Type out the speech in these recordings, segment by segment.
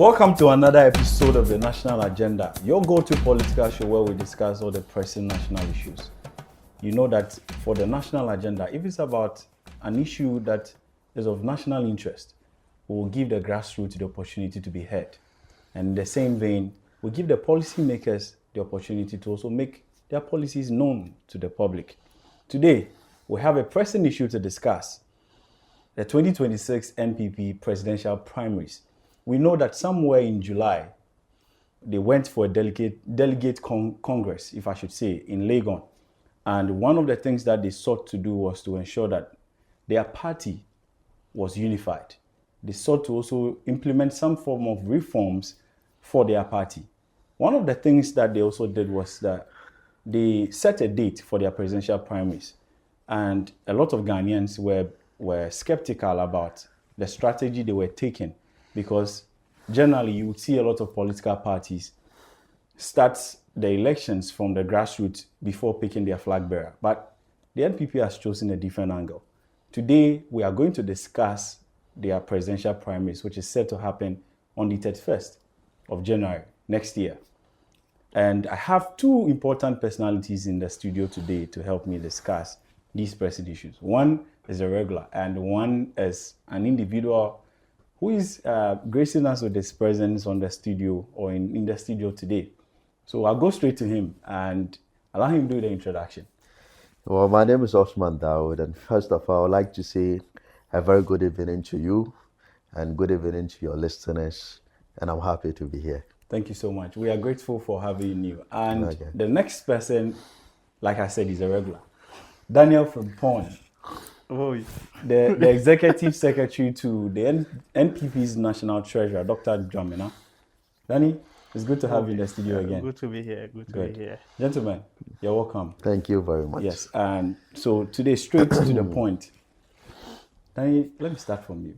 Welcome to another episode of the National Agenda, your go-to political show where we discuss all the pressing national issues. You know that for the National Agenda, if it's about an issue that is of national interest, we will give the grassroots the opportunity to be heard. And in the same vein, we give the policymakers the opportunity to also make their policies known to the public. Today, we have a pressing issue to discuss, the 2026 NPP Presidential Primaries. We know that somewhere in July, they went for a delegate congress, if I should say, in Legon. And one of the things that they sought to do was to ensure that their party was unified. They sought to also implement some form of reforms for their party. One of the things that they also did was that they set a date for their presidential primaries. And a lot of Ghanaians were skeptical about the strategy they were taking, because generally you would see a lot of political parties start the elections from the grassroots before picking their flag bearer. But the NPP has chosen a different angle. Today, we are going to discuss their presidential primaries, which is set to happen on the 31st of January next year. And I have two important personalities in the studio today to help me discuss these pressing issues. One is a regular, and one is an individual who is gracing us with his presence on the studio or in the studio today. So I'll go straight to him and allow him to do the introduction. Well, my name is Osman Dawood, and first of all, I would like to say a very good evening to you and good evening to your listeners, and I'm happy to be here. Thank you so much. We are grateful for having you. And The next person, like I said, is a regular. Daniel from Pond. Oh, the executive secretary to the NPP's national treasurer, Dr. Dramina. Danny, it's good to have you in the studio again. Good to be here. Good to be here. Gentlemen, you're welcome. Thank you very much. Yes, and so today, straight to the point. Danny, let me start from you.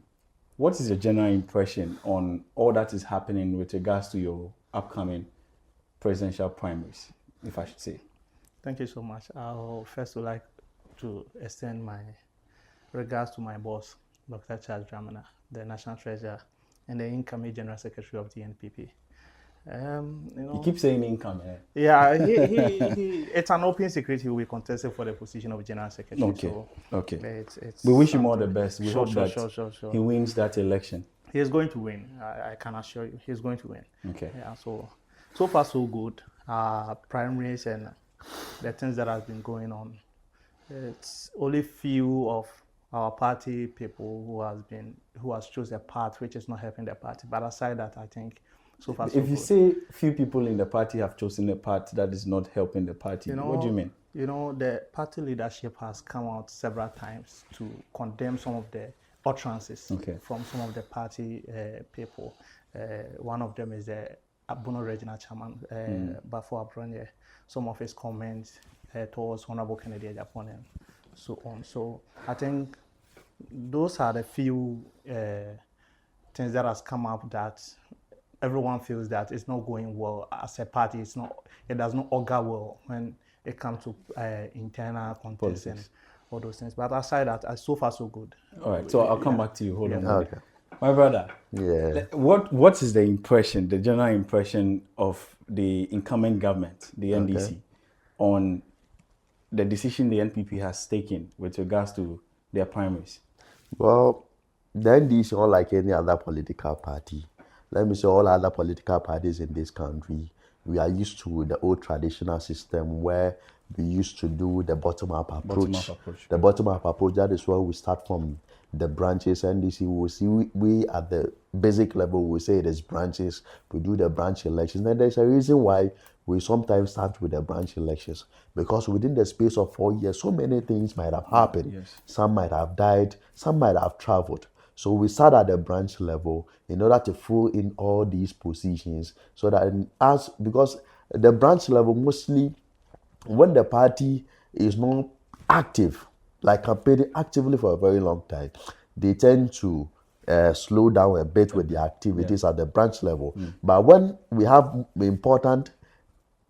What is your general impression on all that is happening with regards to your upcoming presidential primaries, if I should say? Thank you so much. I'll first would like to extend my regards to my boss, Dr. Charles Dramina, the National Treasurer and the incoming General Secretary of the NPP. You keep saying income. Yeah, it's an open secret. He will be contested for the position of General Secretary. Okay. We wish him all the best. We hope that he wins that election. He is going to win. I can assure you, he's going to win. Okay. Yeah. So far so good. Primaries and the things that have been going on. It's only few of our party people who has chosen a path which is not helping the party. But aside that, I think so far so good. If you say few people in the party have chosen a path that is not helping the party, what do you mean? You know, the party leadership has come out several times to condemn some of the utterances from some of the party people. One of them is the Abuno Regional Chairman, Bafo Abronye. Some of his comments towards Honorable Kennedy Japan and so on. So I think those are the few things that has come up that everyone feels that it's not going well as a party. It does not augur well when it comes to internal contests and all those things. But aside that, so far so good. All right, so I'll come back to you. Hold on. Okay. My brother. Yeah. What is the impression, the general impression of the incoming government, the NDC, on the decision the NPP has taken with regards to their primaries? Well, the NDC, unlike any other political party, let me say all other political parties in this country, we are used to the old traditional system where we used to do the bottom-up approach. The bottom-up approach, that is where we start from the branches. NDC, we see we at the basic level, we say it is branches. We do the branch elections. And there's a reason why we sometimes start with the branch elections, because within the space of 4 years, so many things might have happened. Yes. Some might have died, some might have traveled. So we start at the branch level in order to fill in all these positions, so that because the branch level, mostly when the party is not active, like campaigning actively for a very long time, they tend to slow down a bit with the activities at the branch level. But when we have important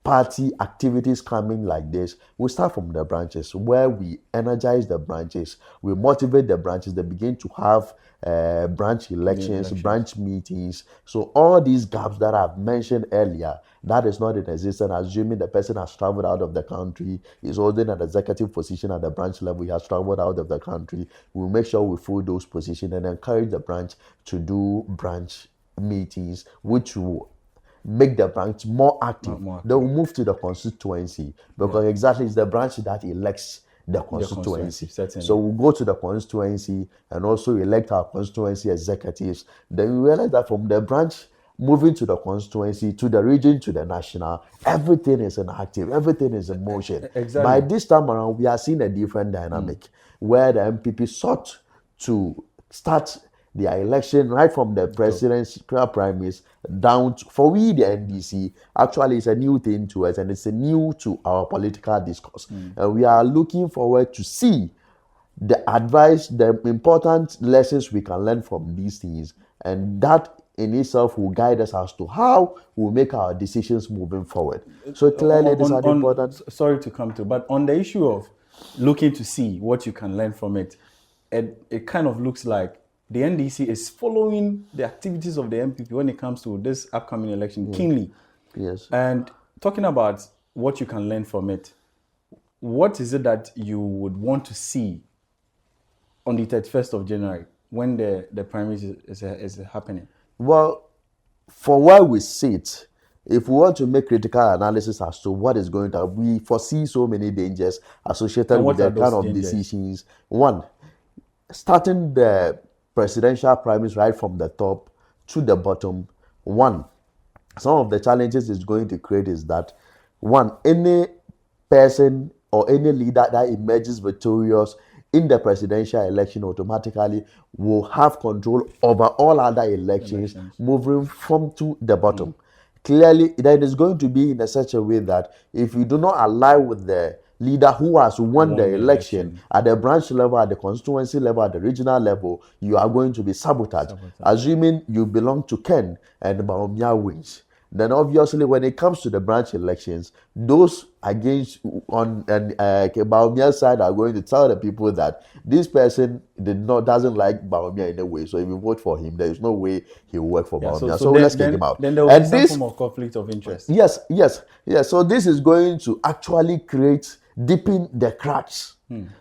party activities coming like this, we start from the branches where we energize the branches, we motivate the branches, they begin to have branch elections, branch meetings. So all these gaps that I've mentioned earlier, that is not in existence, assuming the person has traveled out of the country, is holding an executive position at the branch level, he has traveled out of the country. We'll make sure we fill those positions and encourage the branch to do branch meetings, which will make the branch more active. They will move to the constituency because exactly it's the branch that elects the constituency. So we'll go to the constituency and also elect our constituency executives. Then we realize that from the branch moving to the constituency, to the region, to the national, everything is inactive, everything is in motion. By this time around, we are seeing a different dynamic where the MPP sought to start their election right from the presidential primaries down to, for we the NDC, actually it's a new thing to us and it's a new to our political discourse. And we are looking forward to see the advice, the important lessons we can learn from these things, and that in itself will guide us as to how we'll make our decisions moving forward. So clearly it is an important... Sorry to come to, but on the issue of looking to see what you can learn from it, it kind of looks like the NDC is following the activities of the MPP when it comes to this upcoming election keenly. Yes. And talking about what you can learn from it, what is it that you would want to see on the 31st of January when the primaries is happening? Well, for where we sit, if we want to make critical analysis as to what is going to, we foresee so many dangers associated with the kind of decisions. One, starting the presidential primaries right from the top to the bottom. One, some of the challenges it's going to create is that, one, any person or any leader that emerges victorious in the presidential election automatically will have control over all other elections moving from to the bottom. Clearly, that is going to be in such a way that if you do not align with the leader who has won the election at the branch level, at the constituency level, at the regional level, you are going to be sabotaged. Assuming you belong to Ken and Baumia wins. Then obviously when it comes to the branch elections, those against on Baumia's side are going to tell the people that this person doesn't like Baumia in a way. So if you vote for him, there is no way he will work for Baumia. So let's kick him out. Then there will be some form of conflict of interest. Yes. So this is going to actually deepen the cracks.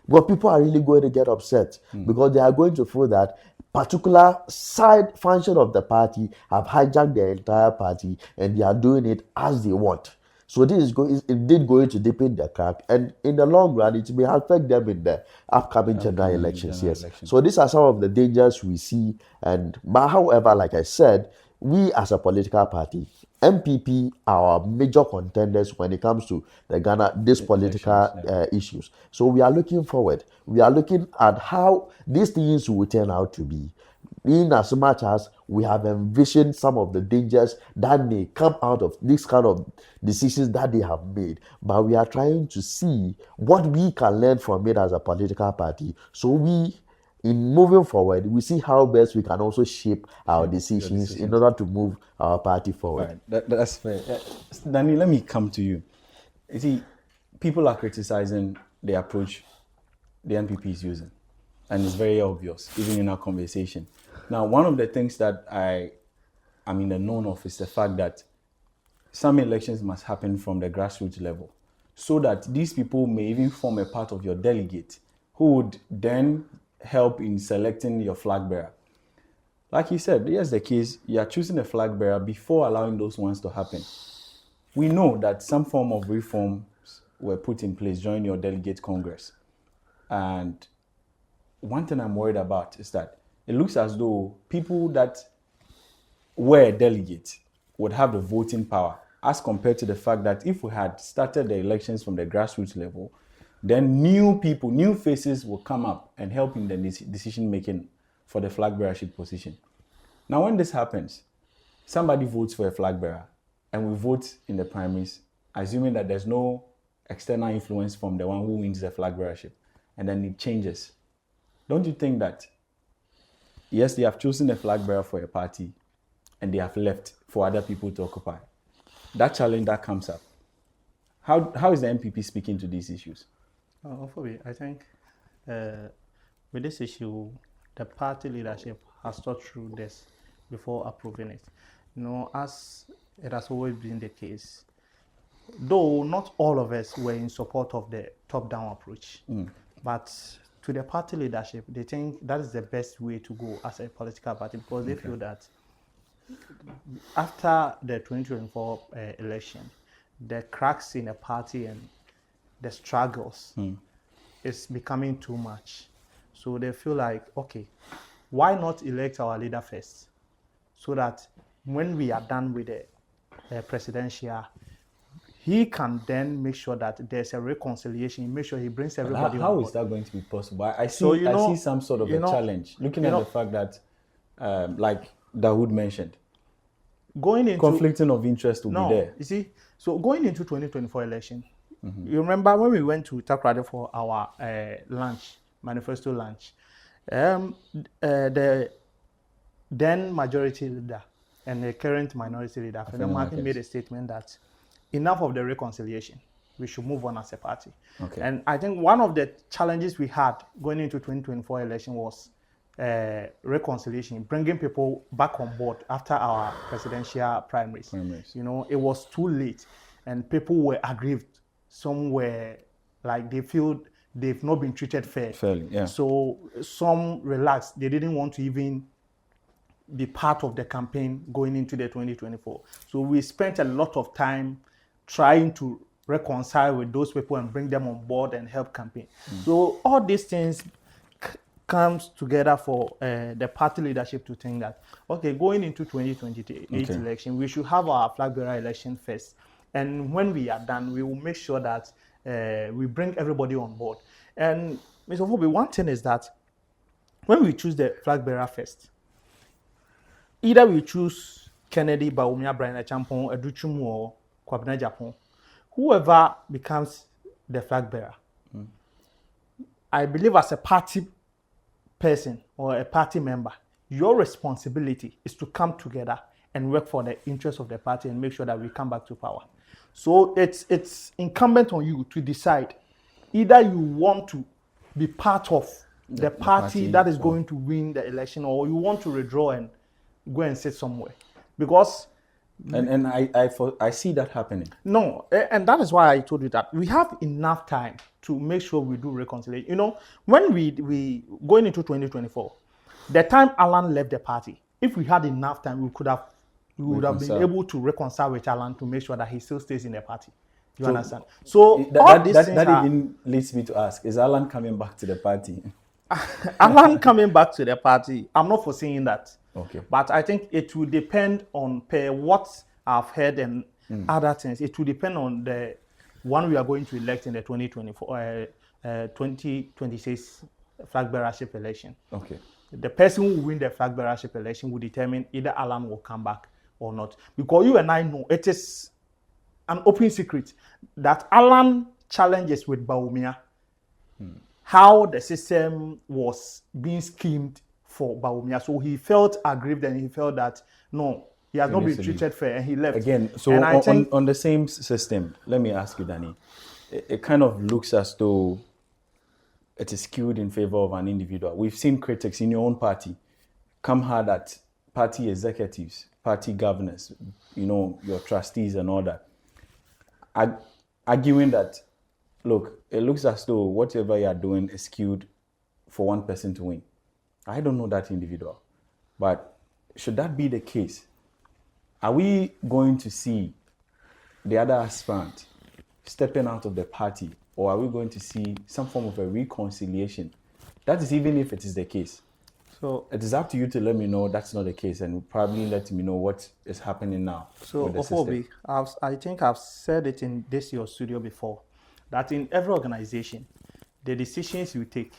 But people are really going to get upset because they are going to feel that particular side function of the party have hijacked the entire party and they are doing it as they want. So this is going to deepen the crack, and in the long run, it may affect them in the upcoming general elections. So these are some of the dangers we see. But however, like I said, we as a political party, NPP are our major contenders when it comes to these political issues. So we are looking forward. We are looking at how these things will turn out to be, in as much as we have envisioned some of the dangers that may come out of this kind of decisions that they have made. But we are trying to see what we can learn from it as a political party. So in moving forward, we see how best we can also shape our decisions in order to move our party forward. Right. That's fair. Danny, let me come to you. You see, people are criticizing the approach the NPP is using, and it's very obvious, even in our conversation. Now, one of the things that I am in the known of is the fact that some elections must happen from the grassroots level, so that these people may even form a part of your delegate, who would then help in selecting your flag bearer. Like you said, here's the case, you are choosing a flag bearer before allowing those ones to happen. We know that some form of reforms were put in place during your delegate congress. And one thing I'm worried about is that it looks as though people that were delegates would have the voting power, as compared to the fact that if we had started the elections from the grassroots level, then new people, new faces will come up and help in the decision making for the flag bearership position. Now, when this happens, somebody votes for a flag bearer and we vote in the primaries, assuming that there's no external influence from the one who wins the flag bearership, and then it changes. Don't you think that, yes, they have chosen a flag bearer for a party and they have left for other people to occupy? That challenge that comes up, How is the NPP speaking to these issues? I think with this issue, the party leadership has thought through this before approving it. As it has always been the case, though not all of us were in support of the top-down approach, but to the party leadership, they think that is the best way to go as a political party, because they feel that after the 2024 election, the cracks in the party and the struggles is becoming too much. So they feel like, okay, why not elect our leader first, so that when we are done with the presidential, he can then make sure that there's a reconciliation, make sure he brings everybody on board. How is that going to be possible? I see some sort of a challenge, looking at the fact that, like Dawood mentioned, going into conflicting of interest will be there. You see, so going into 2024 election, you remember when we went to Takrade for our manifesto lunch, the then majority leader and the current minority leader, Fenelon, made a statement that enough of the reconciliation, we should move on as a party. Okay. And I think one of the challenges we had going into 2024 election was reconciliation, bringing people back on board after our presidential primaries. It was too late and people were aggrieved. Some were like, they feel they've not been treated fairly. Yeah. So some relaxed. They didn't want to even be part of the campaign going into the 2024. So we spent a lot of time trying to reconcile with those people and bring them on board and help campaign. So all these things comes together for the party leadership to think that, okay, going into 2028 election, we should have our flag bearer election first. And when we are done, we will make sure that we bring everybody on board. And Mr. Fobi, one thing is that when we choose the flag bearer first, either we choose Kennedy, Bawumia, Brian Achampong, Educhum, or Kwabena Japon, whoever becomes the flag bearer, I believe as a party person or a party member, your responsibility is to come together and work for the interests of the party and make sure that we come back to power. So it's incumbent on you to decide either you want to be part of the party that is going to win the election, or you want to withdraw and go and sit somewhere. Because and I see that happening. No, and that is why I told you that we have enough time to make sure we do reconciliation. When we going into 2024, the time Alan left the party, if we had enough time, we would have been able to reconcile with Alan to make sure that he still stays in the party. You understand? So that even leads me to ask: is Alan coming back to the party? Alan coming back to the party, I'm not foreseeing that. Okay. But I think it will depend on what I've heard and other things. It will depend on the one we are going to elect in the 2026 flag bearership election. Okay. The person who will win the flag bearership election will determine either Alan will come back or not. Because you and I know it is an open secret that Alan challenges with Bawumia how the system was being schemed for Bawumia. So he felt aggrieved and he felt that no, he has not been treated fair, and he left. Again, so on the same system, let me ask you, Danny, it kind of looks as though it is skewed in favor of an individual. We've seen critics in your own party come hard at party executives, party governors, your trustees and all that, arguing that, look, it looks as though whatever you are doing is skewed for one person to win. I don't know that individual, but should that be the case, are we going to see the other aspirant stepping out of the party, or are we going to see some form of a reconciliation? That is even if it is the case. So it is up to you to let me know that's not the case, and probably let me know what is happening now. So, Ofobi, I think I've said it in your studio before, that in every organization, the decisions you take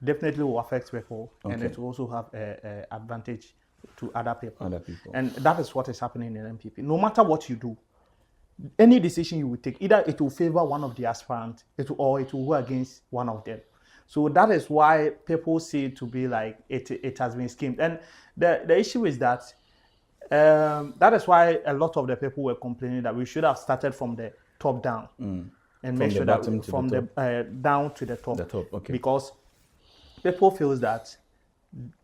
definitely will affect people, and it will also have an advantage to other people. And that is what is happening in NPP. No matter what you do, any decision you will take, either it will favor one of the aspirants, or it will go against one of them. So that is why people see it to be like it has been schemed. And the issue is that that is why a lot of the people were complaining that we should have started from the top down and From make the sure that bottom to from the the down to the top. The top, okay. Because people feel that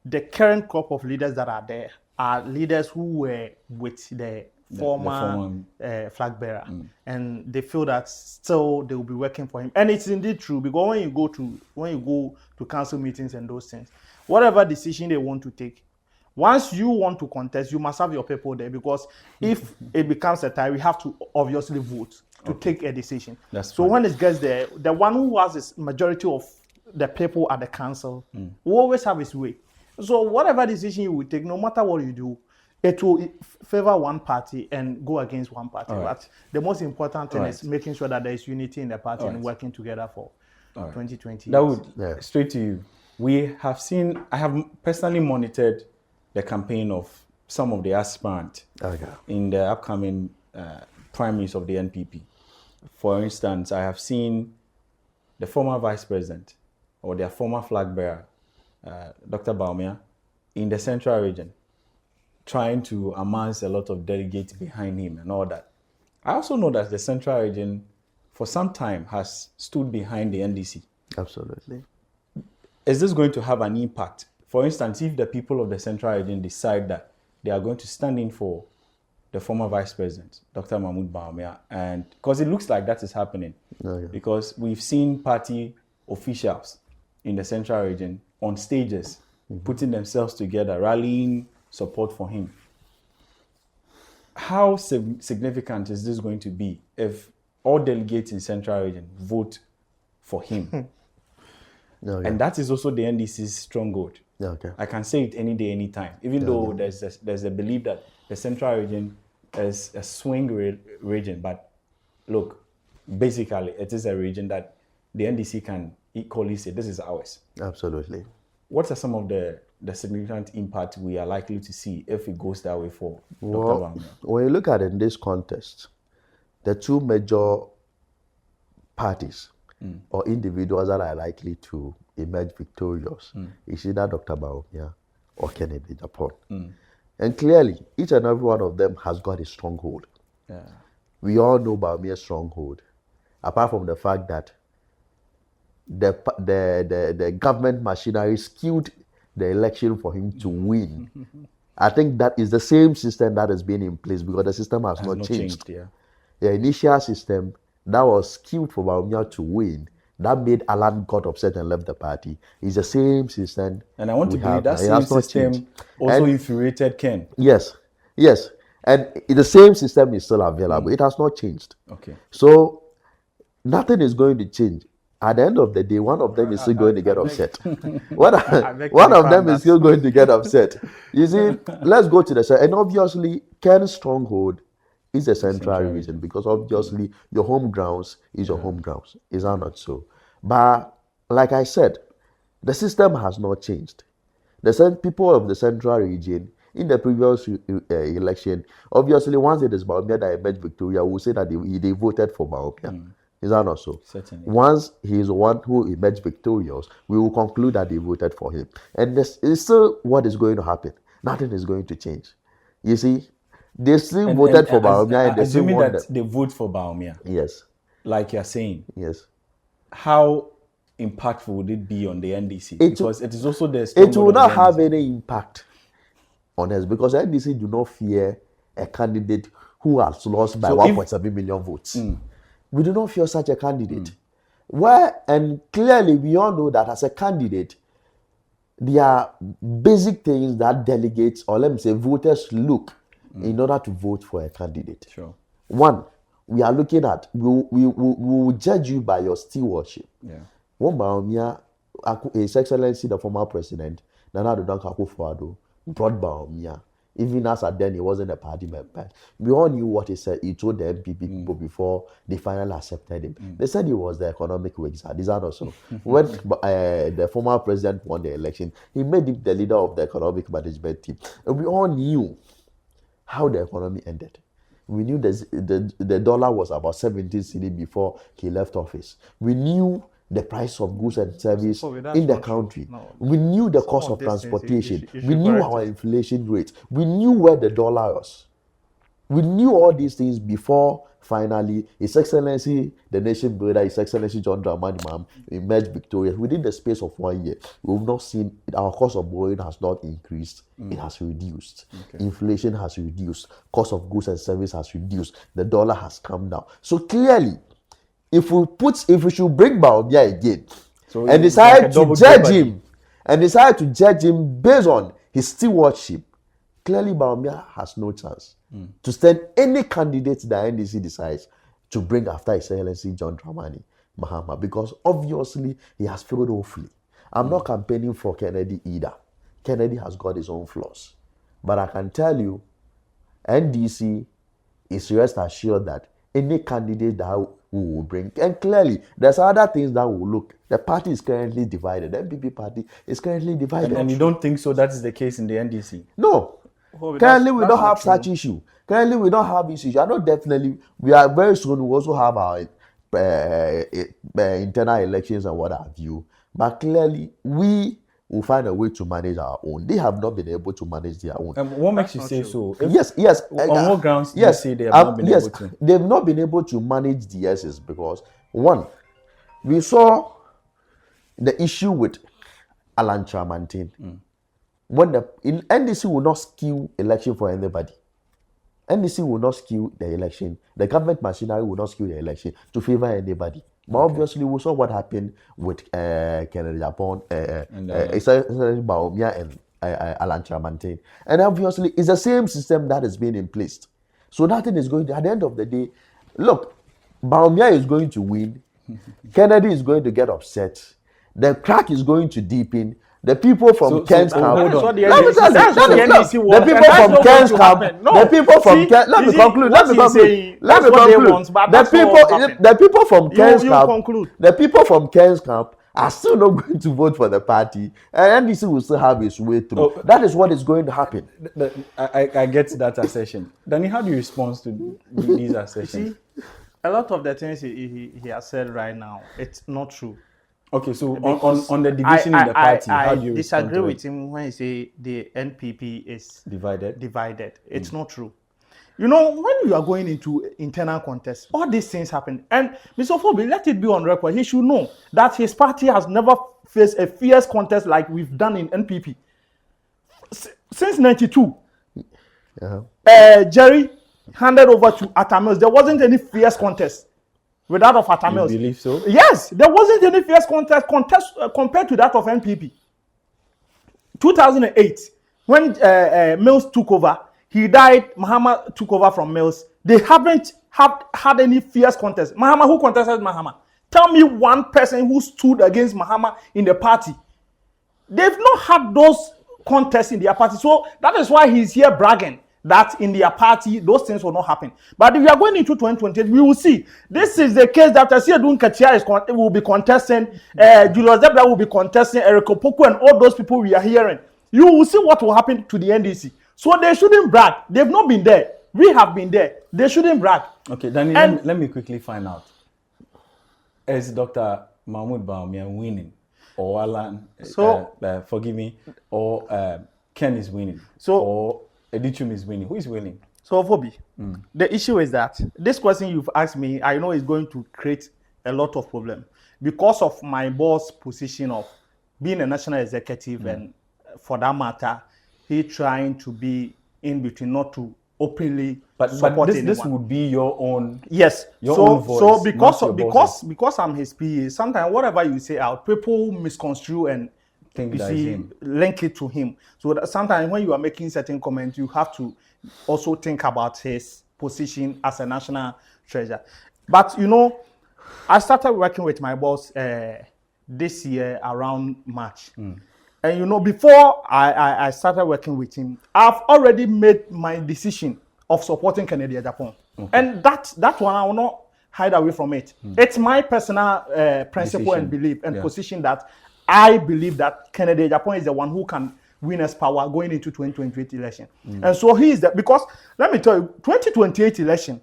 the current crop of leaders that are there are leaders who were with the former flag bearer, and they feel that still they will be working for him. And it's indeed true, because when you go to council meetings and those things, whatever decision they want to take, once you want to contest, you must have your people there, because if it becomes a tie, we have to obviously vote to take a decision. So when it gets there, the one who has this majority of the people at the council will always have his way. So whatever decision you will take, no matter what you do, it will favor one party and go against one party. But the most important thing is making sure that there is unity in the party and working together for 2020. Dawood, straight to you. I have personally monitored the campaign of some of the aspirants in the upcoming primaries of the NPP. For instance, I have seen the former vice president or their former flag bearer, Dr. Baumia, in the central region, trying to amass a lot of delegates behind him and all that. I also know that the central region, for some time, has stood behind the NDC. Absolutely. Is this going to have an impact? For instance, if the people of the central region decide that they are going to stand in for the former vice president, Dr. Mahmoud Baumia, and because it looks like that is happening, because we've seen party officials in the central region on stages putting themselves together, rallying support for him. How significant is this going to be if all delegates in central region vote for him? And that is also the NDC's stronghold. I can say it any day, any time. Even though there's a belief that the central region is a swing region, but look, basically it is a region that the NDC can equally say this is ours. Absolutely. What are some of the significant impact we are likely to see if it goes that way for Dr. Baumia? When you look at it in this context, the two major parties or individuals that are likely to emerge victorious is either Dr. Baumia or Kennedy Japan. And clearly, each and every one of them has got a stronghold. We all know Baumia's stronghold, apart from the fact that the government machinery skewed the election for him to win. I think that is the same system that has been in place, because the system has not changed. The initial system that was skewed for Baumia to win, that made Alan got upset and left the party, is the same system. And I want to believe that same system also infuriated Ken. Yes. And the same system is still available. It has not changed. So nothing is going to change. At the end of the day, one of them is still going to get upset. One of them is still going to get upset. You see, let's go to the side. And obviously, Ken's stronghold is the central region, because obviously your home grounds is your home grounds. Is that not so? But like I said, the system has not changed. The people of the central region in the previous election, obviously, once it is Baumia that emerged Victoria, we will say that they voted for Baumia. Is that not so? Certainly. Once he is the one who emerged victorious, we will conclude that they voted for him. And this is still what is going to happen. Nothing is going to change. You see, they still voted for Baumia, and they still assuming that they vote for Baumia. Yes. Like you're saying. Yes. How impactful would it be on the NDC? Because it is also the it will not have any impact on us, because the NDC do not fear a candidate who has lost by 1.7 million votes. We do not fear such a candidate. And clearly we all know that as a candidate, there are basic things that delegates, or let me say voters, look in order to vote for a candidate. One, we are looking at, we will judge you by your stewardship. One Baumia, His Excellency the former president, Nana Addo Dankwa Akufo-Addo, brought Baumia. Even as at then, he wasn't a party member. We all knew what he said. He told the NPP people before they finally accepted him. They said he was the economic wizard. Is that also? When the former president won the election, he made him the leader of the economic management team. And we all knew how the economy ended. We knew the dollar was about 17 cedi before he left office. We knew the price of goods and service in the country. We knew the cost of transportation. We knew our inflation rate. We knew where the dollar was. We knew all these things before finally, His Excellency, the nation builder, His Excellency John Dramani Mahama, emerged victorious. Within the space of 1 year, we've not seen our cost of borrowing has not increased, it has reduced. Okay. Inflation has reduced, cost of goods and service has reduced, the dollar has come down. So clearly, if we should bring Bawumia again So and it's decide like a to double judge jeopardy. him, and decide to judge him based on his stewardship, clearly Bawumia has no chance to stand any candidate that NDC decides to bring after His Excellency John Dramani Mahama, because obviously he has failed awfully. I'm not campaigning for Kennedy either. Kennedy has got his own flaws. But I can tell you, NDC is rest assured that any candidate that we will bring, and clearly there's other things that will look. The party is currently divided. The NPP party is currently divided. And you don't think so? That is the case in the NDC? No. Oh, Currently, we that's don't not have true. such issue. Currently, we don't have issues. I know definitely we are very soon. We also have our internal elections and what have you. But clearly, we will find a way to manage our own. They have not been able to manage their own. What makes you not say true. so? Yes. On what grounds do you yes, say they have not been yes, able to? They've not been able to manage the S's because, one, we saw the issue with Alan Chamantin. When NDC will not skew election for anybody. NDC will not skew the election. The government machinery will not skew the election to favor anybody. But obviously, we saw what happened with Kennedy Japan, Bawumia and Alan Chamantin. And obviously, it's the same system that is being in place. So nothing is going to, at the end of the day, look, Bawumia is going to win. Kennedy is going to get upset. The crack is going to deepen. The people from Ken's camp. hold on. What the Let me tell you, NDC let me- NDC the wants, people and that's from not Ken's going to camp. happen. No. The people from See, Ken. Let you me see, conclude. Let what me he's conclude. saying, Let that's me what they conclude. want, but The that's not what happened. people. The people from Ken's you camp. conclude. The people from Ken's camp are still not going to vote for the party, and NDC will still have its way through. Oh. That is what is going to happen. I get that assertion. Danny, how do you respond to these assertions? See, a lot of the things he has said right now, it's not true. Okay, so on the division in the party, how do you respond disagree to with it? him when he say the NPP is Divided? It's not true. You know, when you are going into internal contest, all these things happen. And Mr. Fobi, let it be on record. He should know that his party has never faced a fierce contest like we've done in NPP. Since 92, Jerry handed over to Atamils. There wasn't any fierce contest with that of Atamils. You believe so? Yes, there wasn't any fierce contest compared to that of NPP. 2008, when Mills took over, he died. Mahama took over from Mills. They haven't had any fierce contest. Mahama, who contested Mahama? Tell me one person who stood against Mahama in the party. They've not had those contests in their party. So that is why he's here bragging that in their party, those things will not happen. But if we are going into 2028, we will see. This is the case that Asiadun Katia will be contesting, Julius Debra will be contesting, Eric Opoku and all those people we are hearing. You will see what will happen to the NDC. So they shouldn't brag. They've not been there. We have been there. They shouldn't brag. Okay, Danny, let me quickly find out. Is Dr. Mahmoud Bawumia winning? Or Alan, forgive me, or Ken is winning? Or Edichum is winning? Who is winning? So, Fobi, the issue is that this question you've asked me, I know is going to create a lot of problem because of my boss' position of being a national executive and for that matter, he trying to be in between, not to openly support anyone. This would be your own. Yes. Own voice, so because I'm his PA, sometimes whatever you say out, people misconstrue and Think you that see is him. link it to him. So that sometimes when you are making certain comments, you have to also think about his position as a national treasurer. But you know, I started working with my boss this year around March. And you know, before I started working with him, I've already made my decision of supporting Kennedy Japan. Okay. And that one I will not hide away from it. It's my personal principle and belief and position that I believe that Kennedy Japan is the one who can win us power going into 2028 election. And so he is that, because let me tell you, 2028 election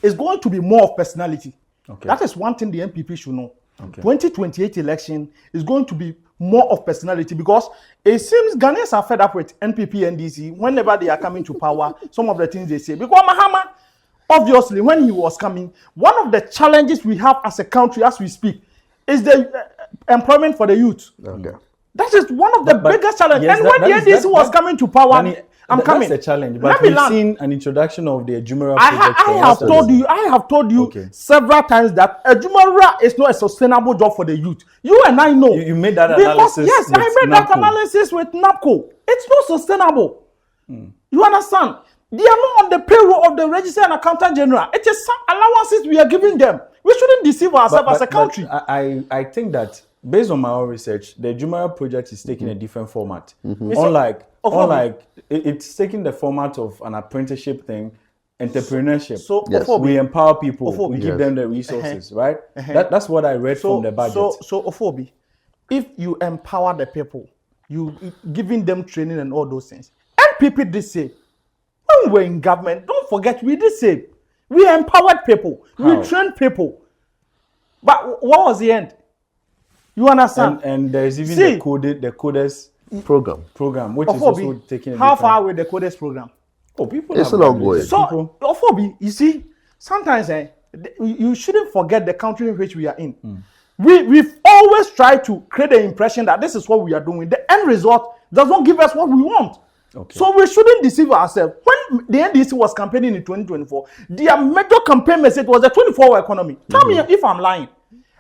is going to be more of personality. Okay. That is one thing the NPP should know. Okay. 2028 election is going to be more of personality because it seems Ghanaians are fed up with NPP, NDC. Whenever they are coming to power, some of the things they say. Because Mahama, obviously, when he was coming, one of the challenges we have as a country as we speak is the employment for the youth. Okay. That is one of the biggest challenges. Yes, and when the NDC was coming to power, I'm coming. That's a challenge. But we've seen an introduction of the Ejumara project. I have told you several times that Ejumara is not a sustainable job for the youth. You and I know. You made that analysis. Yes, I made that analysis with NAPCO. It's not sustainable. You understand? They are not on the payroll of the Registrar and Accountant General. It is some allowances we are giving them. We shouldn't deceive ourselves as a country. I think that based on my own research, the Ejumara project is taking a different format. Unlike it's taking the format of an apprenticeship thing, entrepreneurship. So we empower people, we give them the resources, right? That's what I read from the budget. So Ofobi, if you empower the people, you giving them training and all those things. NPP did say, when we're in government, don't forget we did say, we empowered people, we trained people. But what was the end? You understand? And there's even the coders program, which is also taking. How far with the coders program? Oh, people. It's a long way. So, Ofobi, you see, sometimes you shouldn't forget the country in which we are in. We've always tried to create the impression that this is what we are doing. The end result does not give us what we want. So we shouldn't deceive ourselves. When the NDC was campaigning in 2024, their major campaign message was a 24-hour economy. Tell me if I'm lying.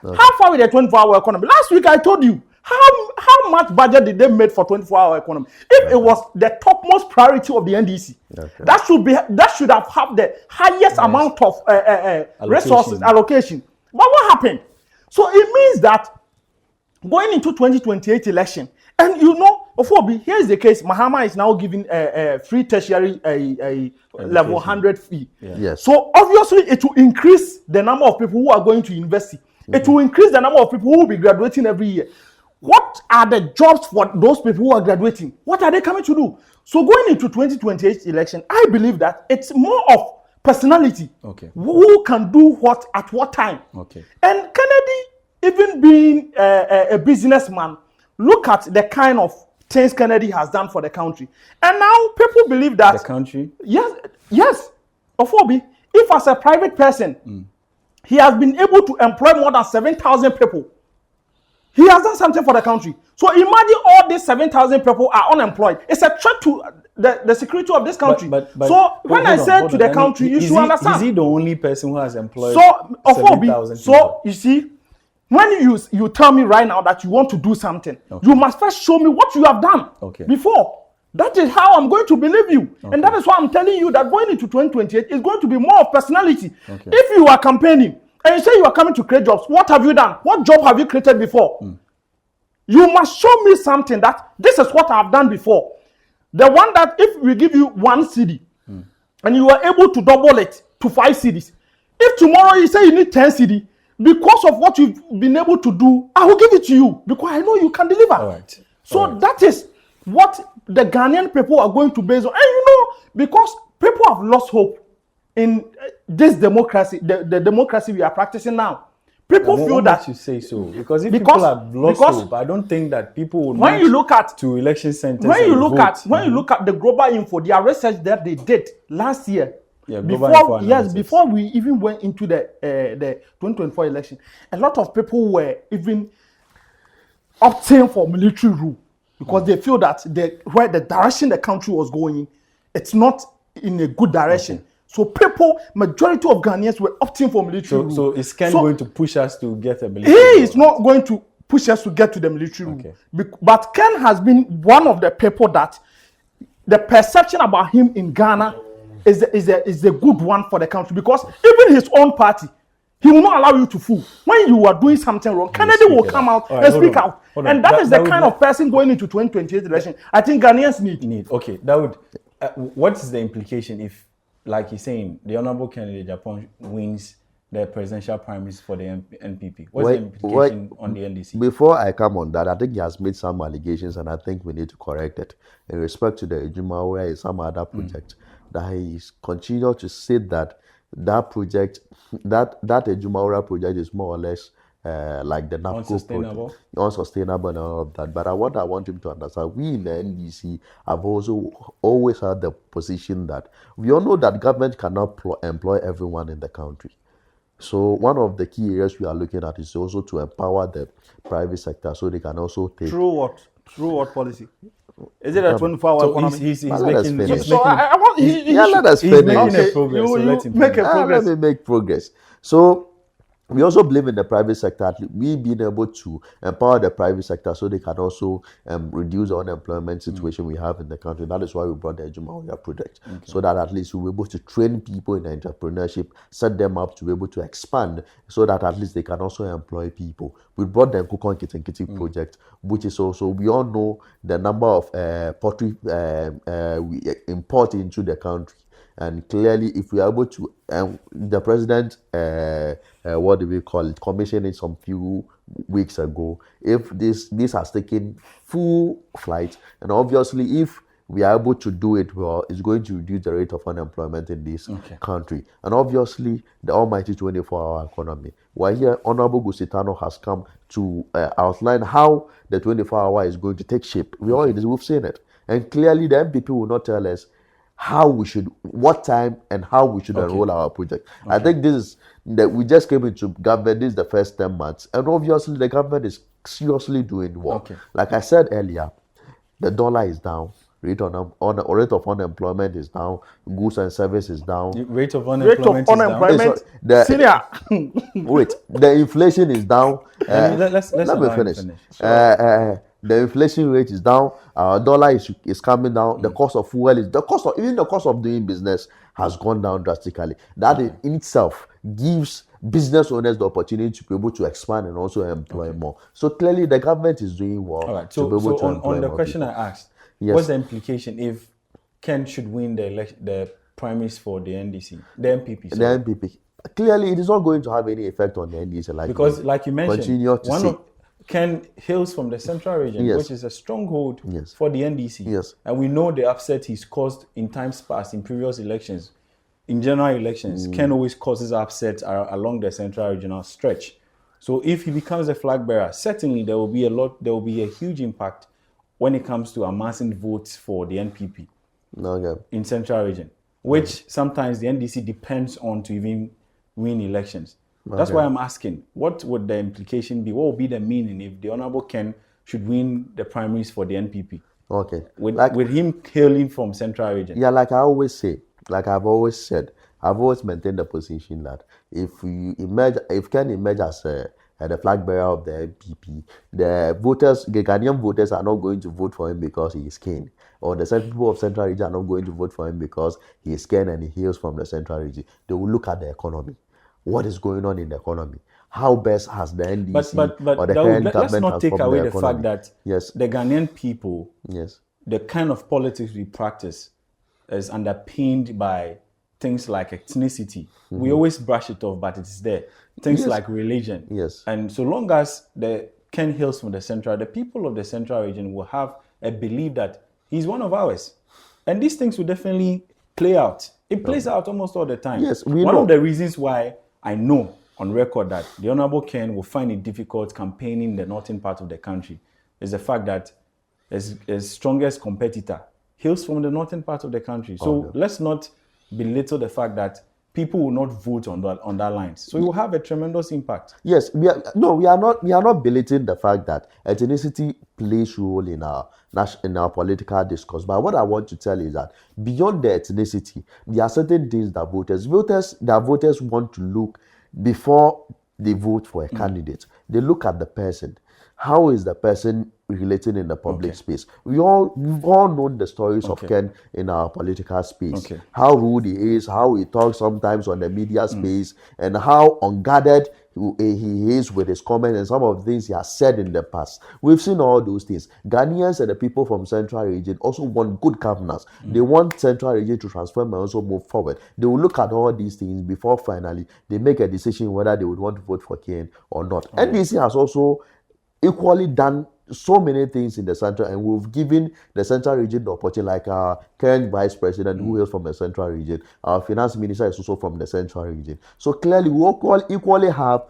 How far with the 24-hour economy? Last week I told you how much budget did they make for 24-hour economy? If it was the topmost priority of the NDC, that should have had the highest amount of resources allocation. But what happened? So it means that going into 2028 election, and you know, Ofobi, here is the case. Mahama is now giving a free tertiary level 100 fee. Yes. So obviously it will increase the number of people who are going to university. It will increase the number of people who will be graduating every year. What are the jobs for those people who are graduating? What are they coming to do? So going into 2028 election, I believe that it's more of personality. Who can do what at what time? And Kennedy, even being a businessman, look at the kind of things Kennedy has done for the country. And now people believe that the country? Yes. Ofobi, if as a private person, he has been able to employ more than 7,000 people. He has done something for the country. So imagine all these 7,000 people are unemployed. It's a threat to the security of this country. But so when I say to the country, you should understand. Is he the only person who has employed 7,000 people? So you see, when you tell me right now that you want to do something, you must first show me what you have done before. That is how I'm going to believe you. And that is why I'm telling you that going into 2028 is going to be more of personality. If you are campaigning and you say you are coming to create jobs, what have you done? What job have you created before? You must show me something that this is what I've done before. The one that if we give you 1 CD and you are able to double it to 5 CDs, if tomorrow you say you need 10 CD, because of what you've been able to do, I will give it to you because I know you can deliver. That is what the Ghanaian people are going to base on. And you know, because people have lost hope in this democracy, the democracy we are practicing now. People feel that you say so because if people have lost hope, I don't think that people would to election centers. When you look at the Global Info, their research that they did last year, before we even went into the 2024 election, a lot of people were even opting for military rule because they feel that where the direction the country was going, it's not in a good direction. So majority of Ghanaians were opting for military rule. So is Ken going to push us to get a military rule? He is not going to push us to get to the military rule. But Ken has been one of the people that the perception about him in Ghana is a good one for the country because even his own party, he will not allow you to fool. When you are doing something wrong, Kennedy will come out and speak out. And that is the kind of person going into 2028 election I think Ghanaians need. Okay, Dawood, what is the implication if, like he's saying, the Honorable candidate Japan wins the presidential primaries for the NPP? What's the implication on the NDC? Before I come on that, I think he has made some allegations and I think we need to correct it. In respect to the Ejumara and some other project, that he's continued to say that project, that Ejumara project is more or less like the NAPCO Unsustainable. project, unsustainable and all of that. But what I want him to understand, we in the NDC have also always had the position that we all know that government cannot employ everyone in the country. So one of the key areas we are looking at is also to empower the private sector so they can also take. Through what? Through what policy? Is it a 24-hour So economy? he's Let us making, finish. he's So making, I want. Let us he's finish. making Okay, a progress. So you let him make finish. a progress. Let me make progress. So we also believe in the private sector. We being able to empower the private sector so they can also reduce the unemployment situation we have in the country. That is why we brought the Ejuma project, so that at least we're able to train people in entrepreneurship, set them up to be able to expand, so that at least they can also employ people. We brought the Nkukon Kitinkiti project, which is also, we all know the number of poultry we import into the country. And clearly, if we are able to, the president, what do we call it, commissioned it some few weeks ago. If this has taken full flight, and obviously, if we are able to do it well, it's going to reduce the rate of unemployment in this country. And obviously, the almighty 24-hour economy. While here, Honorable Gusitano has come to outline how the 24-hour is going to take shape. We've seen it. And clearly, the NPP will not tell us how we should, what time and how we should enroll our project. I think this is that we just came into government. This is the first 10 months, and obviously the government is seriously doing well. Like I said earlier, the dollar is down. Rate of unemployment is down. Goods and service is down. The rate of unemployment is down. Syria. Wait, the inflation is down. Let me finish. The inflation rate is down. Our dollar is coming down. The cost of fuel even the cost of doing business has gone down drastically. That in itself gives business owners the opportunity to be able to expand and also employ more. So clearly, the government is doing well. All right. So on the question people. I asked, what's the implication if Ken should win the primaries for the NDC, the NPP? Sorry. The NPP. Clearly, it is not going to have any effect on the NDC. Because, like you mentioned, Ken hails from the central region, which is a stronghold for the NDC. And we know the upset he's caused in times past, in previous elections. In general elections, Ken always causes upset along the central regional stretch. So if he becomes a flag bearer, certainly there will be a huge impact when it comes to amassing votes for the NPP in central region, which sometimes the NDC depends on to even win elections. That's why I'm asking, what would the implication be? What would be the meaning if the Honorable Ken should win the primaries for the NPP? With him hailing from central region. Yeah, like I always say, like I've always said, I've always maintained the position that if Ken emerge as the flag bearer of the NPP, the Ghanaian voters are not going to vote for him because he is Ken. Or the people of central region are not going to vote for him because he is Ken and he hails from the central region. They will look at the economy. What is going on in the economy? How best has the NDC or the current government let's not take away the fact that the Ghanaian people, the kind of politics we practice is underpinned by things like ethnicity. We always brush it off, but it's there. Things like religion. And so long as the Ken hails from the people of the central region will have a belief that he's one of ours. And these things will definitely play out. It plays out almost all the time. One of the reasons why I know on record that the Honorable Ken will find it difficult campaigning in the northern part of the country is the fact that his strongest competitor hails from the northern part of the country. So let's not belittle the fact that people will not vote on that lines. So it will have a tremendous impact. Yes, we are not belittling the fact that ethnicity plays role in our political discourse. But what I want to tell you is that beyond the ethnicity, there are certain things that voters want to look before they vote for a candidate. They look at the person. How is the person relating in the public space? We've all known the stories of Ken in our political space. How rude he is, how he talks sometimes on the media space, and how unguarded he is with his comments and some of the things he has said in the past. We've seen all those things. Ghanaians and the people from Central Region also want good governance. They want Central Region to transform and also move forward. They will look at all these things before finally they make a decision whether they would want to vote for Ken or not. NDC has also equally done so many things in the central, and we've given the central region the opportunity, like our current vice president who is from the central region, our finance minister is also from the central region. So clearly we equally have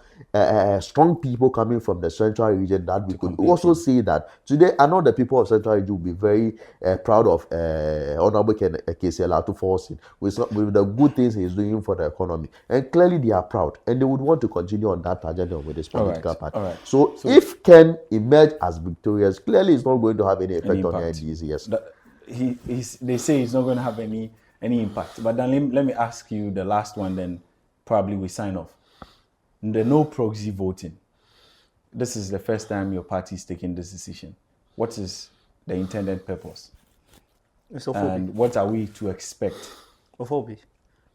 strong people coming from the central region that we could also see that today. I know the people of central region will be very proud of Honorable KCL to forcing with the good things he's doing for the economy, and clearly they are proud and they would want to continue on that agenda with this political party. So if Ken emerge as victorious, clearly it's not going to have any effect on the NDC. Yes, they say it's not going to have any impact. But then let me ask you the last one. Then probably we sign off. The no proxy voting. This is the first time your party is taking this decision. What is the intended purpose? And what are we to expect?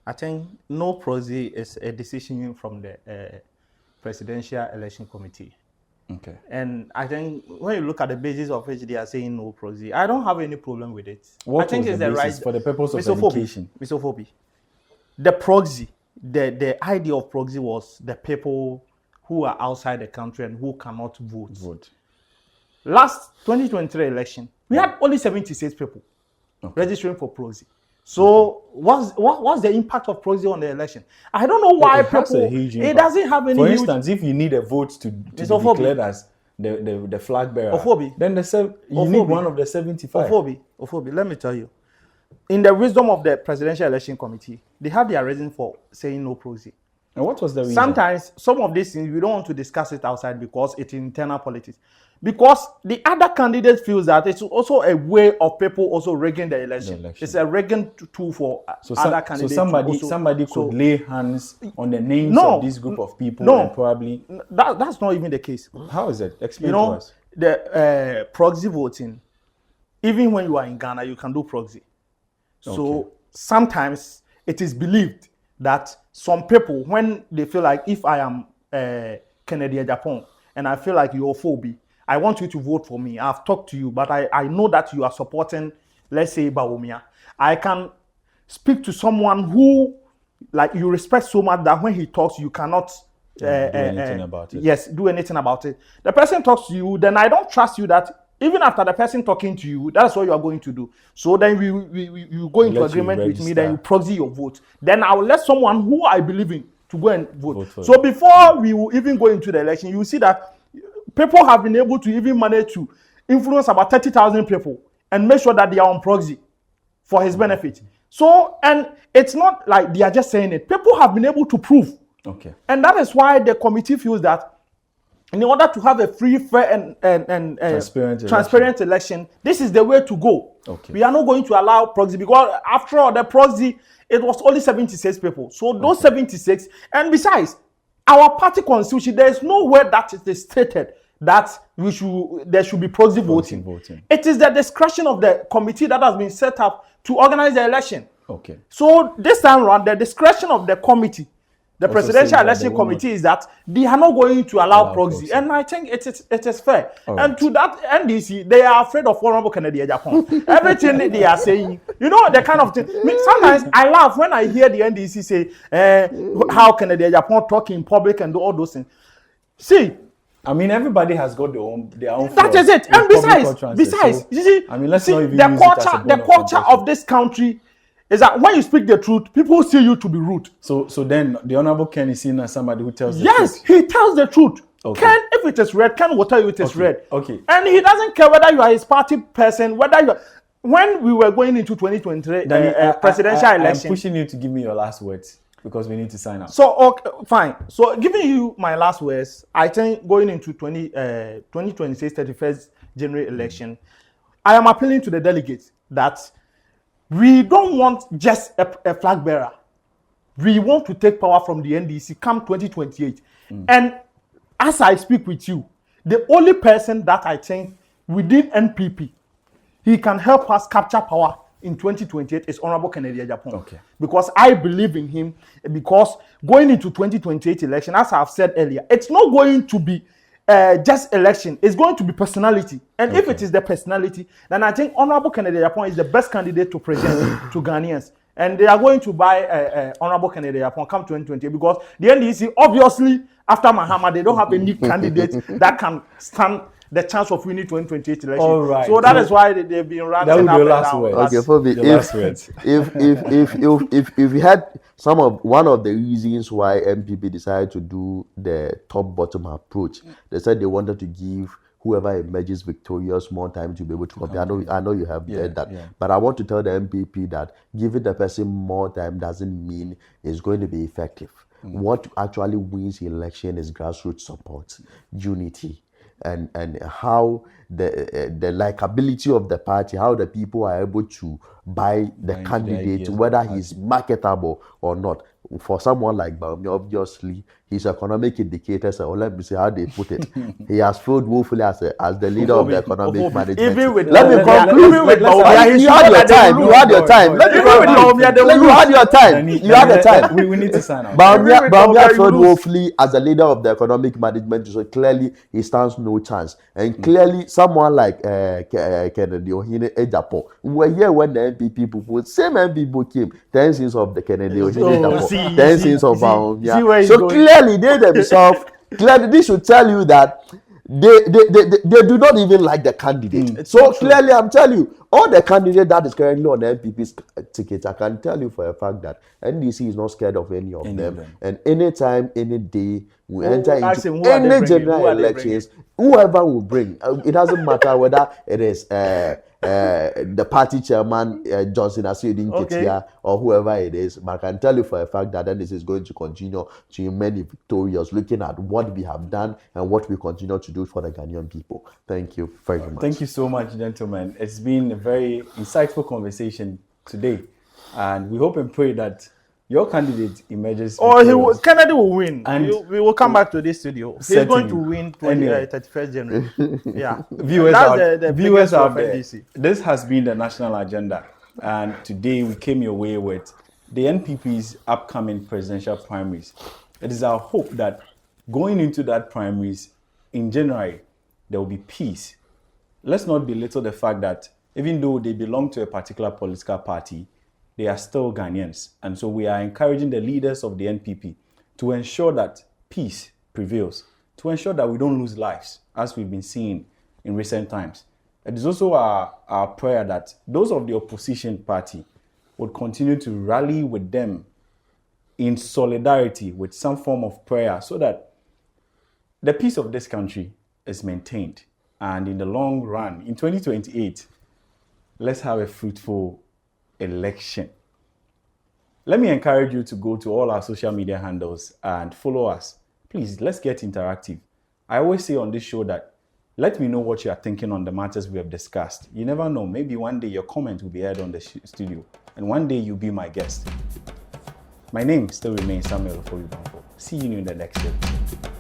I think no proxy is a decision from the Presidential Election Committee. Okay. And I think when you look at the basis of which they are saying no proxy, I don't have any problem with it. What I think was it's the the basis right for the purpose of education? Mr. Phoebe, the proxy, the idea of proxy was the people who are outside the country and who cannot vote. Last 2023 election, we had only 76 people registering for proxy. So what's the impact of proxy on the election? I don't know why it doesn't have any. For instance, if you need a vote to be declared as the flag bearer, then you need one of the 75. Ophobi, let me tell you, in the wisdom of the Presidential Election Committee, they have their reason for saying no proxy. And what was the reason? Sometimes some of these things we don't want to discuss it outside because it's internal politics. Because the other candidate feels that it's also a way of people also rigging the election. It's a rigging tool for other candidates. So somebody could lay hands on the names of this group of people and probably... That's not even the case. How is it? Explain to us. The proxy voting, even when you are in Ghana, you can do proxy. So sometimes it is believed that some people, when they feel like, if I am Kennedy Japan and I feel like you're Phoebe, I want you to vote for me. I've talked to you, but I know that you are supporting, let's say, Bawumia. I can speak to someone who, like, you respect so much that when he talks, you cannot do anything about it. Yes, do anything about it. The person talks to you, then I don't trust you that even after the person talking to you, that's what you are going to do. So then you go into agreement with me, then you proxy your vote. Then I will let someone who I believe in to go and vote. So before we will even go into the election, you will see that people have been able to even manage to influence about 30,000 people and make sure that they are on proxy for his benefit. So, and it's not like they are just saying it. People have been able to prove. And that is why the committee feels that in order to have a free, fair, and transparent election, this is the way to go. We are not going to allow proxy because after all, the proxy, it was only 76 people. So those 76, and besides, our party constitution, there is nowhere that it is stated that there should be proxy voting. It is the discretion of the committee that has been set up to organize the election. So this time around, the discretion of the committee, the Presidential Election Committee, is that they are not going to allow proxy. And I think it is fair. And to that NDC, they are afraid of Honorable Kennedy Japan. Everything they are saying, you know, the kind of thing. I mean, sometimes I laugh when I hear the NDC say how Kennedy Japan talk in public and do all those things. See, I mean, everybody has got their own. That is it. And besides, so, you see, I mean, let's not even the culture of this country is that when you speak the truth, people see you to be rude. So then the Honorable Ken is seen as somebody who tells the truth. Yes, he tells the truth. Ken, if it is red, Ken will tell you it is red. And he doesn't care whether you are his party person, whether you are... When we were going into 2023 presidential election... I'm pushing you to give me your last words because we need to sign up. So, fine. So, giving you my last words, I think going into 2026 31st January election, I am appealing to the delegates that we don't want just a flag bearer. We want to take power from the NDC come 2028. And as I speak with you, the only person that I think within NPP, he can help us capture power in 2028 is Honorable Kennedy Japan. Because I believe in him. Because going into 2028 election, as I've said earlier, it's not going to be just election. It's going to be personality. And if it is the personality, then I think Honorable Kennedy Japan is the best candidate to present to Ghanaians. And they are going to buy Honorable Kennedy Japan come 2020 because the NDC, obviously, after Mahama, they don't have any candidate that can stand the chance of winning 2028 election. All right. So that is why they've been running That would be up your and last down. word. Okay, for me, Your last words. if you had one of the reasons why MPP decided to do the top-bottom approach, they said they wanted to give whoever emerges victorious more time to be able to compete. I know you have said that, but I want to tell the MPP that giving the person more time doesn't mean it's going to be effective. What actually wins the election is grassroots support, unity, and how the likability of the party, how the people are able to buy the candidate, whether he's marketable or not. For someone like Baumi, obviously, his economic indicators, or let me see how they put it, he has failed woefully as the leader of the economic management. Let me conclude. You had your time. You had your time. Let me conclude. You had your time. You had the time. We need to sign out. Baumi has failed woefully as the leader of the economic management, so clearly he stands no chance. And clearly, someone like Kennedy Ohene Ejapo, we were here when the NPP people, same NPP came, 10 sins of the Kennedy Ohene Ejapo. 10 sins of Baumia. So clearly they themselves, clearly this should tell you that they do not even like the candidate. So clearly I'm telling you, all the candidate that is currently on the NPP's ticket, I can tell you for a fact that NDC is not scared of any of them. And anytime, any day, we enter into any general elections, whoever will bring, it doesn't matter whether it is the party chairman Johnson Asiudin Ketia or whoever it is, but I can tell you for a fact that this is going to continue to remain victorious, looking at what we have done and what we continue to do for the Ghanaian people. Thank you very much. Thank you so much, gentlemen. It's been a very insightful conversation today, and we hope and pray that your candidate emerges. Kennedy will win. And we will come back to this studio. He's going to win 31st January. Yeah. Viewers out there, this has been the national agenda. And today we came your way with the NPP's upcoming presidential primaries. It is our hope that going into that primaries in January, there will be peace. Let's not belittle the fact that even though they belong to a particular political party, they are still Ghanaians. And so we are encouraging the leaders of the NPP to ensure that peace prevails, to ensure that we don't lose lives, as we've been seeing in recent times. It is also our prayer that those of the opposition party would continue to rally with them in solidarity with some form of prayer so that the peace of this country is maintained. And in the long run, in 2028, let's have a fruitful election. Let me encourage you to go to all our social media handles and follow us. Please, let's get interactive. I always say on this show that let me know what you are thinking on the matters we have discussed. You never know, maybe one day your comment will be aired on the studio and one day you'll be my guest. My name still remains Samuel Ofoyubanfo. See you in the next episode.